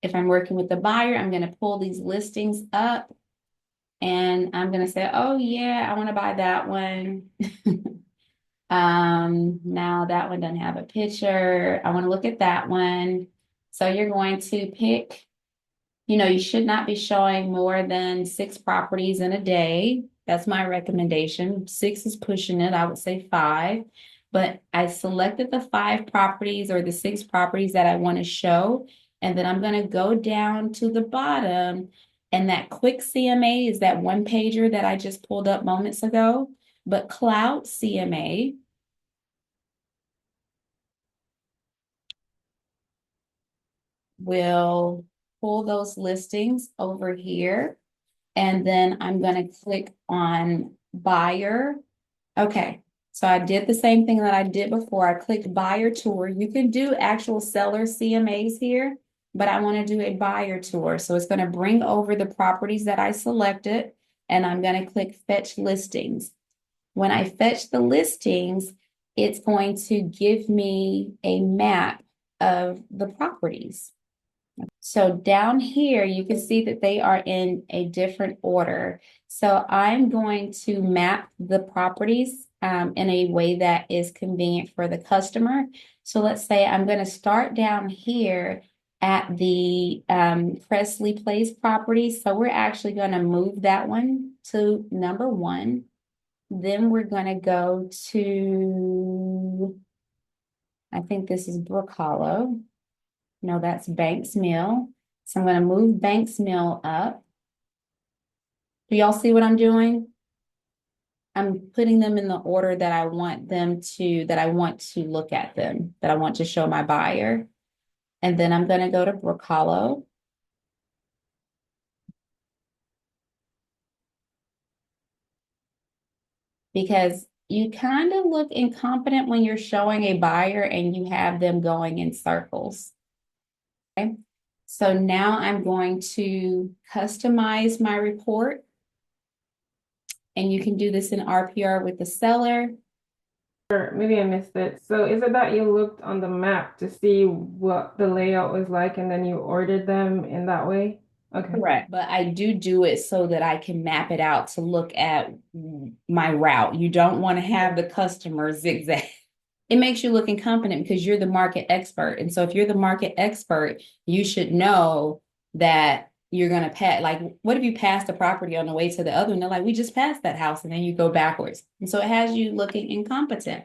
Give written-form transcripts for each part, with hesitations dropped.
If I'm working with the buyer, I'm going to pull these listings up and I'm going to say, oh yeah, I want to buy that one. Now that one doesn't have a picture. I want to look at that one. So you're going to pick, you should not be showing more than 6 properties in a day. That's my recommendation. 6 is pushing it. I would say 5. But I selected the 5 properties or the 6 properties that I want to show. And then I'm going to go down to the bottom. And that quick CMA is that one pager that I just pulled up moments ago. But Cloud CMA will pull those listings over here. And then I'm going to click on buyer. Okay, so I did the same thing that I did before. I clicked buyer tour. You can do actual seller CMAs here, but I want to do a buyer tour. So it's going to bring over the properties that I selected, and I'm going to click fetch listings. When I fetch the listings, it's going to give me a map of the properties. So down here, you can see that they are in a different order. So I'm going to map the properties in a way that is convenient for the customer. So let's say I'm going to start down here at the Presley Place property. So we're actually going to move that one to number 1. Then we're going to go to, I think this is Brook Hollow. No, that's Banks Mill. So I'm going to move Banks Mill up. Do y'all see what I'm doing? I'm putting them in the order that I want to look at them, that I want to show my buyer. And then I'm going to go to Brook Hollow. Because you kind of look incompetent when you're showing a buyer and you have them going in circles. Okay. So now I'm going to customize my report. And you can do this in RPR with the seller. Or maybe I missed it. So is it that you looked on the map to see what the layout was like and then you ordered them in that way? Okay. Correct. But I do it so that I can map it out to look at my route. You don't want to have the customer zigzag. It makes you look incompetent because you're the market expert. And so if you're the market expert, you should know that you're going to pass. Like, what if you pass the property on the way to the other? And they're like, we just passed that house. And then you go backwards. And so it has you looking incompetent.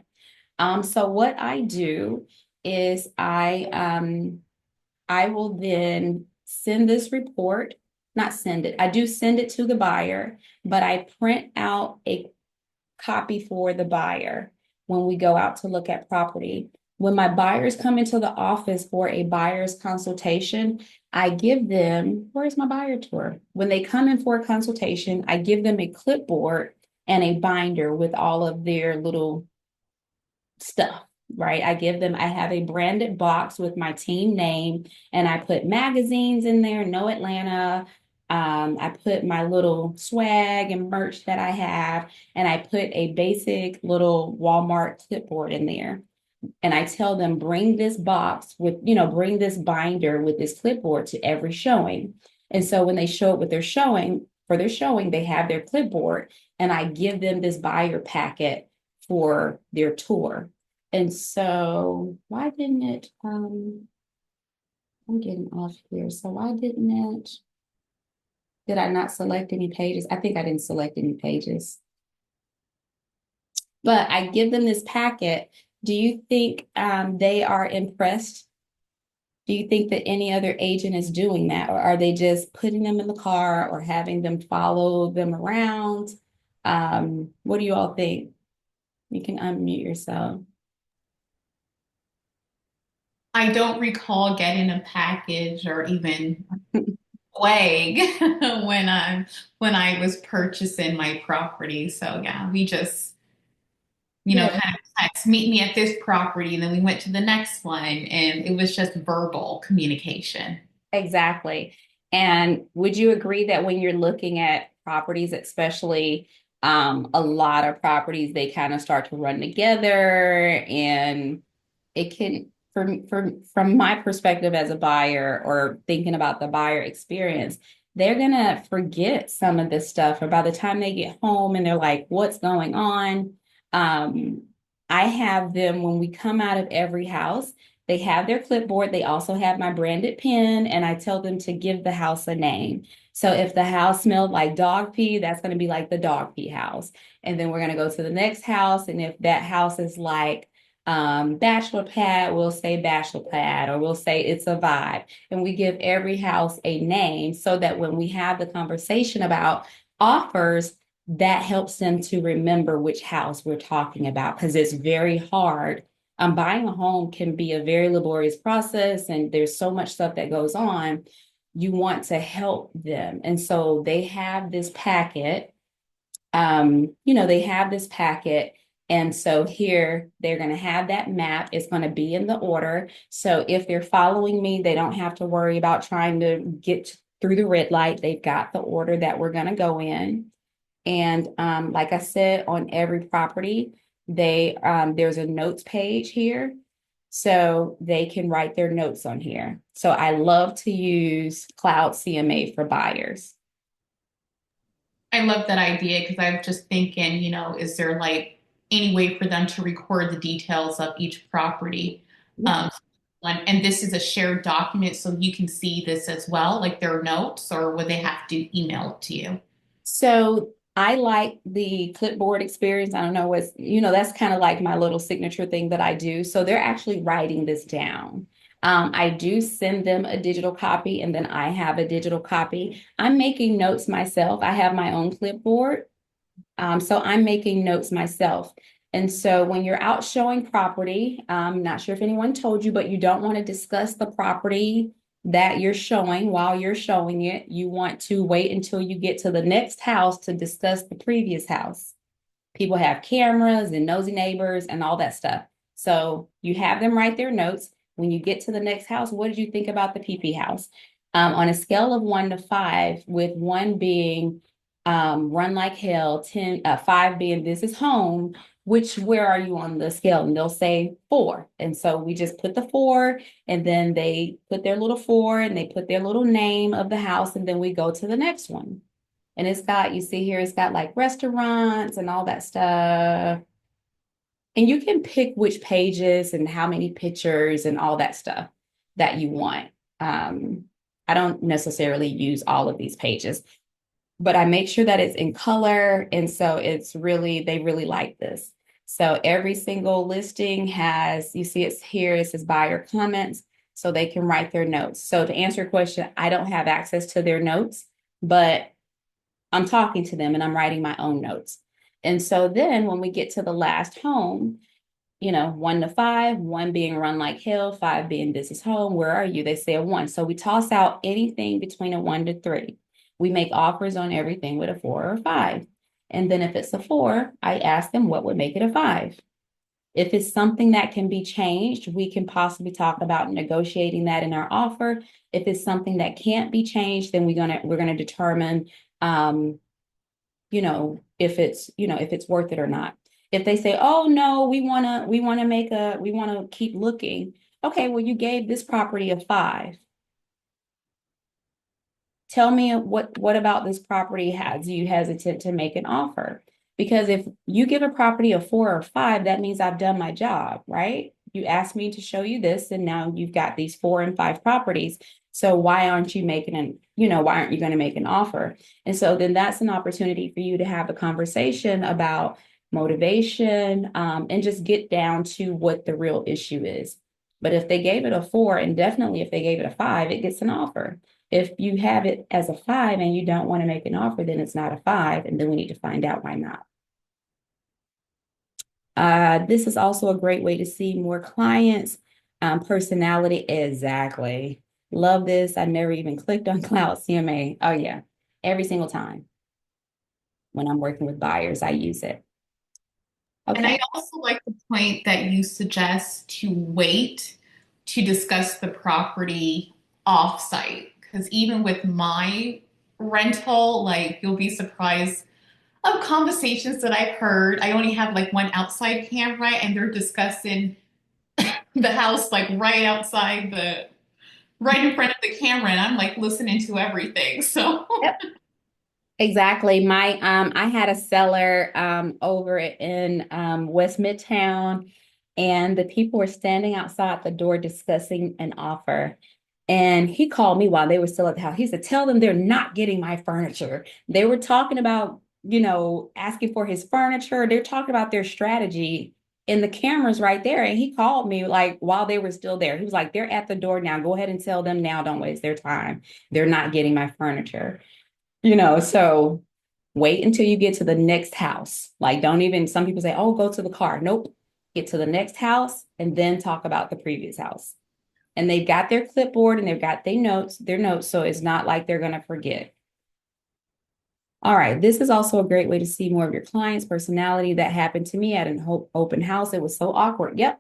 So what I do is I will then send this report, not send it. I do send it to the buyer, but I print out a copy for the buyer when we go out to look at property. When my buyers come into the office for a buyer's consultation, I give them, where's my buyer tour? When they come in for a consultation, I give them a clipboard and a binder with all of their little stuff, right? I have a branded box with my team name and I put magazines in there, No Atlanta. I put my little swag and merch that I have, and I put a basic little Walmart clipboard in there. And I tell them, bring this box with, bring this binder with this clipboard to every showing. And so when they show up with their showing, for their showing, they have their clipboard, and I give them this buyer packet for their tour. And so why didn't it, I'm getting off here. So why didn't it, did I not select any pages? I think I didn't select any pages. But I give them this packet. Do you think they are impressed? Do you think that any other agent is doing that? Or are they just putting them in the car or having them follow them around? What do you all think? You can unmute yourself. I don't recall getting a package or even flag when I was purchasing my property. So yeah, we just, Yeah, kind of text, meet me at this property, and then we went to the next one, and it was just verbal communication. exactly. And would you agree that when you're looking at properties, especially a lot of properties, they kind of start to run together and it can from my perspective as a buyer or thinking about the buyer experience, they're gonna forget some of this stuff, or by the time they get home and they're like, what's going on? Um, I have them when we come out of every house, they have their clipboard, they also have my branded pen, and I tell them to give the house a name. So if the house smelled like dog pee, that's going to be like the dog pee house. And then we're going to go to the next house. And if that house is like bachelor pad, we'll say bachelor pad, or we'll say it's a vibe. And we give every house a name so that when we have the conversation about offers, that helps them to remember which house we're talking about, because it's very hard. Buying a home can be a very laborious process, and there's so much stuff that goes on. You want to help them. And so they have this packet. They have this packet. And so here they're going to have that map. It's going to be in the order. So if they're following me, they don't have to worry about trying to get through the red light. They've got the order that we're going to go in. And like I said, on every property, there's a notes page here. So they can write their notes on here. So I love to use Cloud CMA for buyers. I love that idea because I'm just thinking, is there like any way for them to record the details of each property? Um, and this is a shared document, so you can see this as well, like their notes, or would they have to email it to you? So I like the clipboard experience. I don't know that's kind of like my little signature thing that I do. So they're actually writing this down. I do send them a digital copy, and then I have a digital copy. I'm making notes myself. I have my own clipboard. So I'm making notes myself. And so when you're out showing property, I'm not sure if anyone told you, but you don't want to discuss the property that you're showing while you're showing it. You want to wait until you get to the next house to discuss the previous house. People have cameras and nosy neighbors and all that stuff. So you have them write their notes. When you get to the next house, what did you think about the PP house? On a scale of 1 to 5, with 1 being run like hell, 5 being this is home, where are you on the scale? And they'll say 4. And so we just put the 4, and then they put their little 4, and they put their little name of the house, and then we go to the next one. And you see here, it's got like restaurants and all that stuff. And you can pick which pages and how many pictures and all that stuff that you want. I don't necessarily use all of these pages, but I make sure that it's in color. And so they really like this. So every single listing you see it's here, it says buyer comments, so they can write their notes. So to answer your question, I don't have access to their notes, but I'm talking to them and I'm writing my own notes. And so then when we get to the last home, 1 to 5, 1 being run like hell, 5 being this is home. Where are you? They say a 1. So we toss out anything between a 1 to 3. We make offers on everything with a 4 or 5. And then if it's a 4, I ask them what would make it a 5. If it's something that can be changed, we can possibly talk about negotiating that in our offer. If it's something that can't be changed, then we're gonna determine, if it's worth it or not. If they say, "Oh no, we wanna keep looking," okay, well you gave this property a 5. Tell me what about this property has you hesitant to make an offer? Because if you give a property a 4 or 5, that means I've done my job, right? You asked me to show you this, and now you've got these 4 and 5 properties. So why aren't you why aren't you going to make an offer? And so then that's an opportunity for you to have a conversation about motivation, and just get down to what the real issue is. But if they gave it a 4, and definitely if they gave it a 5, it gets an offer. If you have it as a 5 and you don't want to make an offer, then it's not a 5, and then we need to find out why not. This is also a great way to see more clients, personality. Exactly. Love this. I never even clicked on Cloud CMA. Oh yeah, every single time when I'm working with buyers, I use it. And I Okay. also like the point that you suggest to wait to discuss the property offsite. Because even with my rental, like you'll be surprised of conversations that I've heard. I only have like one outside camera and they're discussing the house like right in front of the camera, and I'm like listening to everything. So Yep. Exactly. I had a seller over in West Midtown, and the people were standing outside the door discussing an offer. And he called me while they were still at the house. He said, "Tell them they're not getting my furniture." They were talking about, asking for his furniture. They're talking about their strategy, and the camera's right there. And he called me like while they were still there. He was like, "They're at the door now. Go ahead and tell them now. Don't waste their time. They're not getting my furniture." So wait until you get to the next house. Like, don't even, some people say, "Oh, go to the car." Nope. Get to the next house and then talk about the previous house. And they've got their clipboard and they've got their notes. So it's not like they're going to forget. All right. This is also a great way to see more of your client's personality. That happened to me at an open house. It was so awkward. Yep.